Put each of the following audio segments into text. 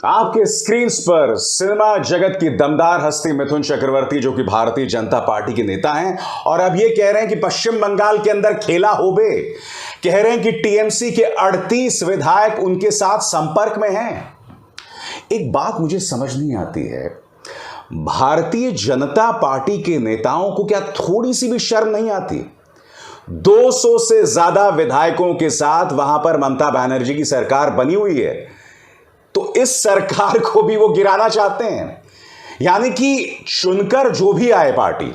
आपके स्क्रीन पर सिनेमा जगत की दमदार हस्ती मिथुन चक्रवर्ती, जो कि भारतीय जनता पार्टी के नेता हैं और अब ये कह रहे हैं कि पश्चिम बंगाल के अंदर खेला होबे। कह रहे हैं कि टीएमसी के 38 विधायक उनके साथ संपर्क में हैं। एक बात मुझे समझ नहीं आती है, भारतीय जनता पार्टी के नेताओं को क्या थोड़ी सी भी शर्म नहीं आती? 200 से ज्यादा विधायकों के साथ वहां पर ममता बनर्जी की सरकार बनी हुई है, तो इस सरकार को भी वो गिराना चाहते हैं। यानी कि चुनकर जो भी आए पार्टी,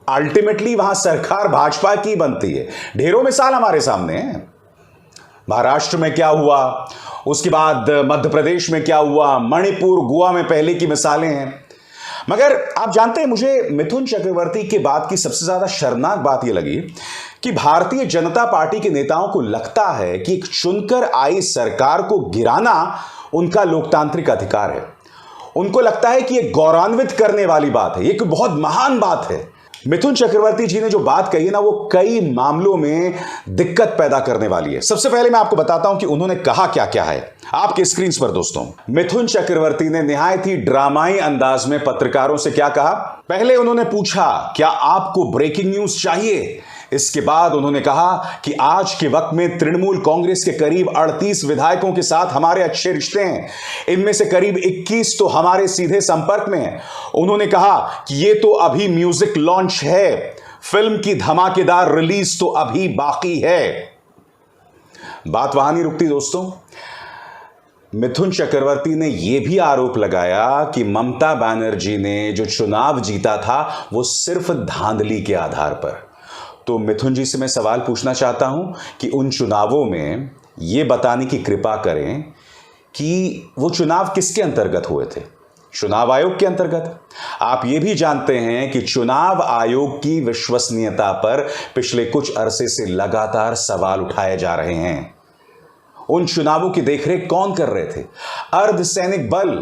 अल्टीमेटली वहां सरकार भाजपा की बनती है। ढेरों मिसाल हमारे सामने है। महाराष्ट्र में क्या हुआ, उसके बाद मध्य प्रदेश में क्या हुआ, मणिपुर, गोवा में पहले की मिसालें हैं। मगर आप जानते हैं, मुझे मिथुन चक्रवर्ती के बाद की सबसे ज्यादा शर्मनाक बात यह लगी कि भारतीय जनता पार्टी के नेताओं को लगता है कि एक चुनकर आई सरकार को गिराना उनका लोकतांत्रिक अधिकार है। उनको लगता है कि यह गौरवान्वित करने वाली बात है, यह बहुत महान बात है। मिथुन चक्रवर्ती जी ने जो बात कही ना, वो कई मामलों में दिक्कत पैदा करने वाली है। सबसे पहले मैं आपको बताता हूं कि उन्होंने कहा क्या क्या है आपके स्क्रीन पर। दोस्तों, मिथुन चक्रवर्ती ने निहायत ही ड्रामाई अंदाज में पत्रकारों से क्या कहा। पहले उन्होंने पूछा, क्या आपको ब्रेकिंग न्यूज चाहिए? इसके बाद उन्होंने कहा कि आज के वक्त में तृणमूल कांग्रेस के करीब 38 विधायकों के साथ हमारे अच्छे रिश्ते हैं। इनमें से करीब 21 तो हमारे सीधे संपर्क में हैं। उन्होंने कहा कि ये तो अभी म्यूजिक लॉन्च है, फिल्म की धमाकेदार रिलीज तो अभी बाकी है। बात वहां नहीं रुकती दोस्तों। मिथुन चक्रवर्ती ने यह भी आरोप लगाया कि ममता बनर्जी ने जो चुनाव जीता था वो सिर्फ धांधली के आधार पर। तो मिथुन जी से मैं सवाल पूछना चाहता हूं कि उन चुनावों में यह बताने की कृपा करें कि वो चुनाव किसके अंतर्गत हुए थे? चुनाव आयोग के अंतर्गत। आप ये भी जानते हैं कि चुनाव आयोग की विश्वसनीयता पर पिछले कुछ अरसे से लगातार सवाल उठाए जा रहे हैं। उन चुनावों की देखरेख कौन कर रहे थे? अर्धसैनिक बल।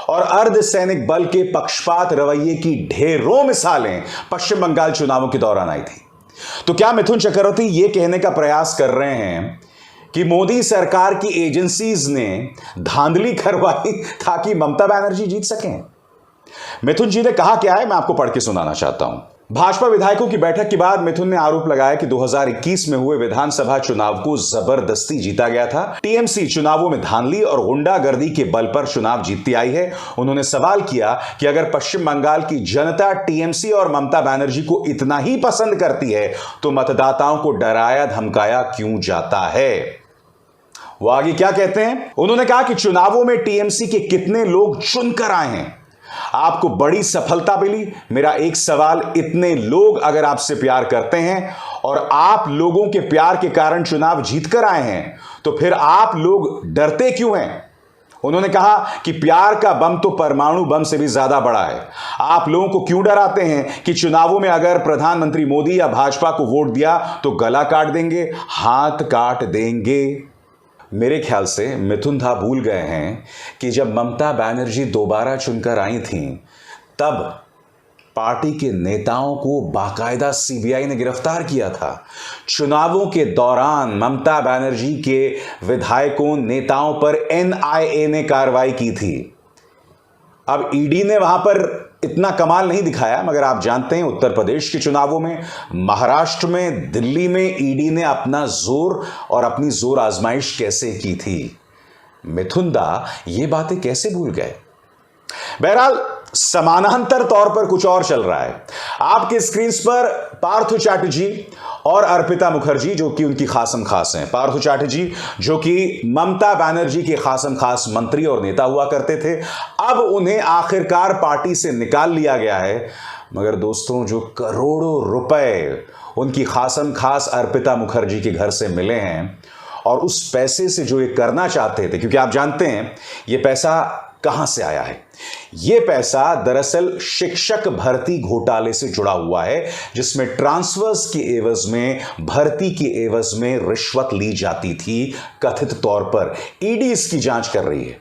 और अर्धसैनिक बल के पक्षपात रवैये की ढेरों मिसालें पश्चिम बंगाल चुनावों के दौरान आई थी। तो क्या मिथुन चक्रवर्ती यह कहने का प्रयास कर रहे हैं कि मोदी सरकार की एजेंसीज ने धांधली करवाई ताकि ममता बनर्जी जीत सकें? मिथुन जी ने कहा क्या है, मैं आपको पढ़ के सुनाना चाहता हूं। भाजपा विधायकों की बैठक के बाद मिथुन ने आरोप लगाया कि 2021 में हुए विधानसभा चुनाव को जबरदस्ती जीता गया था। टीएमसी चुनावों में धांधली और गुंडागर्दी के बल पर चुनाव जीतती आई है। उन्होंने सवाल किया कि अगर पश्चिम बंगाल की जनता टीएमसी और ममता बनर्जी को इतना ही पसंद करती है तो मतदाताओं को डराया धमकाया क्यों जाता है? वो आगे क्या कहते हैं? उन्होंने कहा कि चुनावों में टीएमसी के कितने लोग चुनकर आए हैं, आपको बड़ी सफलता मिली। मेरा एक सवाल, इतने लोग अगर आपसे प्यार करते हैं और आप लोगों के प्यार के कारण चुनाव जीतकर आए हैं, तो फिर आप लोग डरते क्यों हैं? उन्होंने कहा कि प्यार का बम तो परमाणु बम से भी ज्यादा बड़ा है। आप लोगों को क्यों डराते हैं कि चुनावों में अगर प्रधानमंत्री मोदी या भाजपा को वोट दिया तो गला काट देंगे, हाथ काट देंगे? मेरे ख्याल से मिथुन दा भूल गए हैं कि जब ममता बनर्जी दोबारा चुनकर आई थीं, तब पार्टी के नेताओं को बाकायदा सीबीआई ने गिरफ्तार किया था। चुनावों के दौरान ममता बनर्जी के विधायकों, नेताओं पर एनआईए ने कार्रवाई की थी। अब ईडी ने वहां पर इतना कमाल नहीं दिखाया, मगर आप जानते हैं उत्तर प्रदेश के चुनावों में, महाराष्ट्र में, दिल्ली में ईडी ने अपना जोर और अपनी जोर आजमाइश कैसे की थी। मिथुन दा ये बातें कैसे भूल गए? बहरहाल समानांतर तौर पर कुछ और चल रहा है। आपके स्क्रीन पर पार्थ चैटर्जी और अर्पिता मुखर्जी, जो कि उनकी खासम खास हैं। पार्थ चैटर्जी जो कि ममता बनर्जी के खासम खास मंत्री और नेता हुआ करते थे, अब उन्हें आखिरकार पार्टी से निकाल लिया गया है। मगर दोस्तों, जो करोड़ों रुपए उनकी खासम खास अर्पिता मुखर्जी के घर से मिले हैं, और उस पैसे से जो ये करना चाहते थे, क्योंकि आप जानते हैं ये पैसा कहां से आया है। यह पैसा दरअसल शिक्षक भर्ती घोटाले से जुड़ा हुआ है, जिसमें ट्रांसफर्स के एवज में, भर्ती के एवज में रिश्वत ली जाती थी कथित तौर पर। ईडी इसकी जांच कर रही है।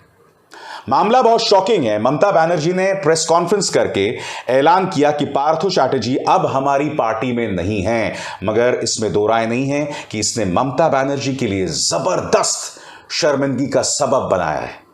मामला बहुत शॉकिंग है। ममता बनर्जी ने प्रेस कॉन्फ्रेंस करके ऐलान किया कि पार्थो चैटर्जी अब हमारी पार्टी में नहीं हैं, मगर इसमें दो राय नहीं है कि इसने ममता बनर्जी के लिए जबरदस्त शर्मिंदगी का सबब बनाया है।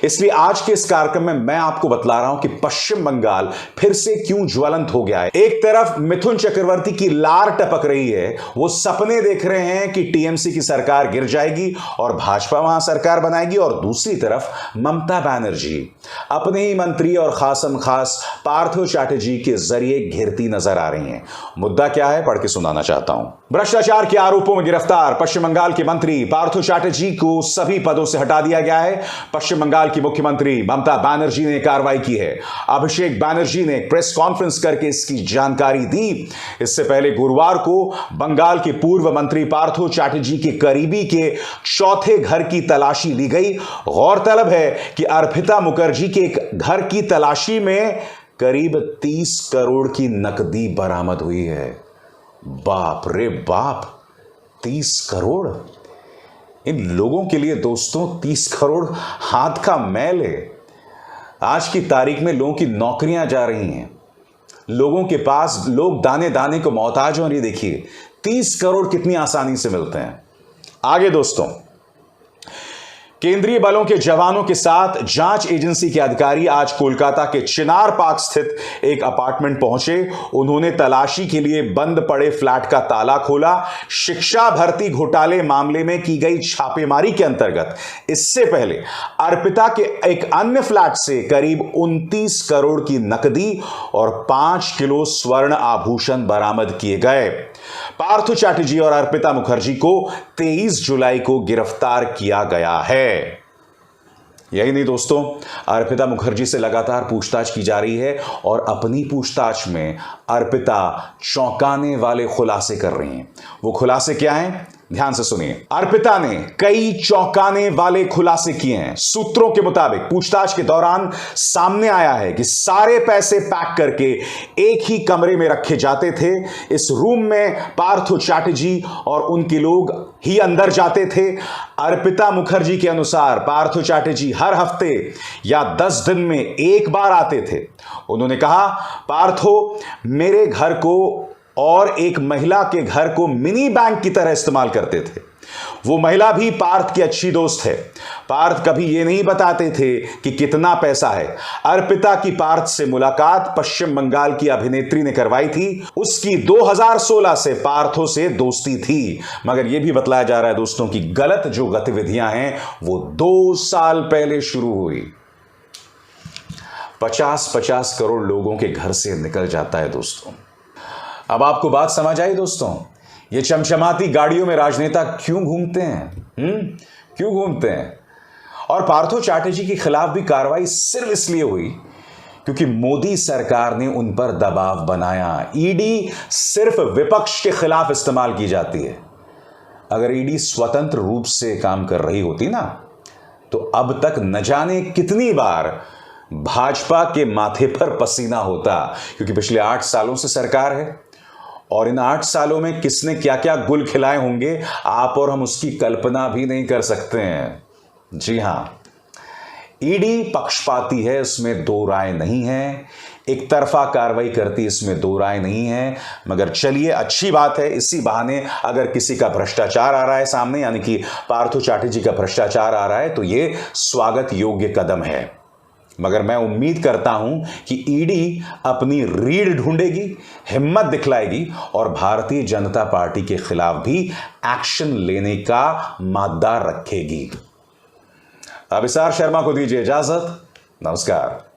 इसलिए आज के इस कार्यक्रम में मैं आपको बतला रहा हूं कि पश्चिम बंगाल फिर से क्यों ज्वलंत हो गया है। एक तरफ मिथुन चक्रवर्ती की लार टपक रही है, वो सपने देख रहे हैं कि टीएमसी की सरकार गिर जाएगी और भाजपा वहां सरकार बनाएगी, और दूसरी तरफ ममता बनर्जी अपने ही मंत्री और खासम खास पार्थो चैटर्जी के जरिए घिरती नजर आ रही हैं। मुद्दा क्या है, पढ़ के सुनाना चाहता हूं। भ्रष्टाचार के आरोपों में गिरफ्तार पश्चिम बंगाल के मंत्री पार्थो चैटर्जी को सभी पदों से हटा दिया गया है। पश्चिम बंगाल की मुख्यमंत्री ममता बनर्जी ने कार्रवाई की है। अभिषेक बनर्जी ने प्रेस कॉन्फ्रेंस करके इसकी जानकारी दी। इससे पहले गुरुवार को बंगाल के पूर्व मंत्री पार्थो चैटर्जी के करीबी के चौथे घर की तलाशी ली गई। गौरतलब है कि अर्पिता मुखर्जी के एक घर की तलाशी में करीब 30 करोड़ की नकदी बरामद हुई है। बाप रे बाप, 30 करोड़! इन लोगों के लिए दोस्तों 30 करोड़ हाथ का मैल है। आज की तारीख में लोगों की नौकरियां जा रही हैं, लोगों के पास लोग दाने दाने को मोहताज हो रही। देखिए 30 करोड़ कितनी आसानी से मिलते हैं। आगे दोस्तों, केंद्रीय बलों के जवानों के साथ जांच एजेंसी के अधिकारी आज कोलकाता के चिनार पार्क स्थित एक अपार्टमेंट पहुंचे। उन्होंने तलाशी के लिए बंद पड़े फ्लैट का ताला खोला। शिक्षा भर्ती घोटाले मामले में की गई छापेमारी के अंतर्गत इससे पहले अर्पिता के एक अन्य फ्लैट से करीब 29 करोड़ की नकदी और 5 किलो स्वर्ण आभूषण बरामद किए गए। पार्थो चैटर्जी और अर्पिता मुखर्जी को 23 जुलाई को गिरफ्तार किया गया है। यही नहीं दोस्तों, अर्पिता मुखर्जी से लगातार पूछताछ की जा रही है और अपनी पूछताछ में अर्पिता चौंकाने वाले खुलासे कर रही हैं। वो खुलासे क्या हैं, ध्यान से सुनिए। अर्पिता ने कई चौंकाने वाले खुलासे किए हैं। सूत्रों के मुताबिक पूछताछ के दौरान सामने आया है कि सारे पैसे पैक करके एक ही कमरे में रखे जाते थे। इस रूम में पार्थो चैटर्जी और उनके लोग ही अंदर जाते थे। अर्पिता मुखर्जी के अनुसार पार्थो चैटर्जी हर हफ्ते या 10 दिन में एक बार आते थे। उन्होंने कहा, पार्थो मेरे घर को और एक महिला के घर को मिनी बैंक की तरह इस्तेमाल करते थे। वो महिला भी पार्थ की अच्छी दोस्त है। पार्थ कभी ये नहीं बताते थे कि कितना पैसा है। अर्पिता की पार्थ से मुलाकात पश्चिम बंगाल की अभिनेत्री ने करवाई थी। उसकी 2016 से पार्थो से दोस्ती थी। मगर यह भी बतलाया जा रहा है दोस्तों कि गलत जो गतिविधियां हैं वो 2 साल पहले शुरू हुई। 50-50 करोड़ लोगों के घर से निकल जाता है दोस्तों। अब आपको बात समझ आई दोस्तों, ये चमचमाती गाड़ियों में राजनेता क्यों घूमते हैं? क्यों घूमते हैं? और पार्थो चैटर्जी के खिलाफ भी कार्रवाई सिर्फ इसलिए हुई क्योंकि मोदी सरकार ने उन पर दबाव बनाया। ईडी सिर्फ विपक्ष के खिलाफ इस्तेमाल की जाती है। अगर ईडी स्वतंत्र रूप से काम कर रही होती ना, तो अब तक न जाने कितनी बार भाजपा के माथे पर पसीना होता, क्योंकि पिछले 8 सालों से सरकार है और इन 8 सालों में किसने क्या क्या गुल खिलाए होंगे आप और हम उसकी कल्पना भी नहीं कर सकते हैं। जी हां, ईडी पक्षपाती है, इसमें 2 राय नहीं है। एक तरफा कार्रवाई करती, इसमें 2 राय नहीं है। मगर चलिए, अच्छी बात है, इसी बहाने अगर किसी का भ्रष्टाचार आ रहा है सामने, यानी कि पार्थो चैटर्जी का भ्रष्टाचार आ रहा है, तो यह स्वागत योग्य कदम है। मगर मैं उम्मीद करता हूं कि ईडी अपनी रीढ़ ढूंढेगी, हिम्मत दिखलाएगी और भारतीय जनता पार्टी के खिलाफ भी एक्शन लेने का मादा रखेगी। अभिसार शर्मा को दीजिए इजाजत। नमस्कार।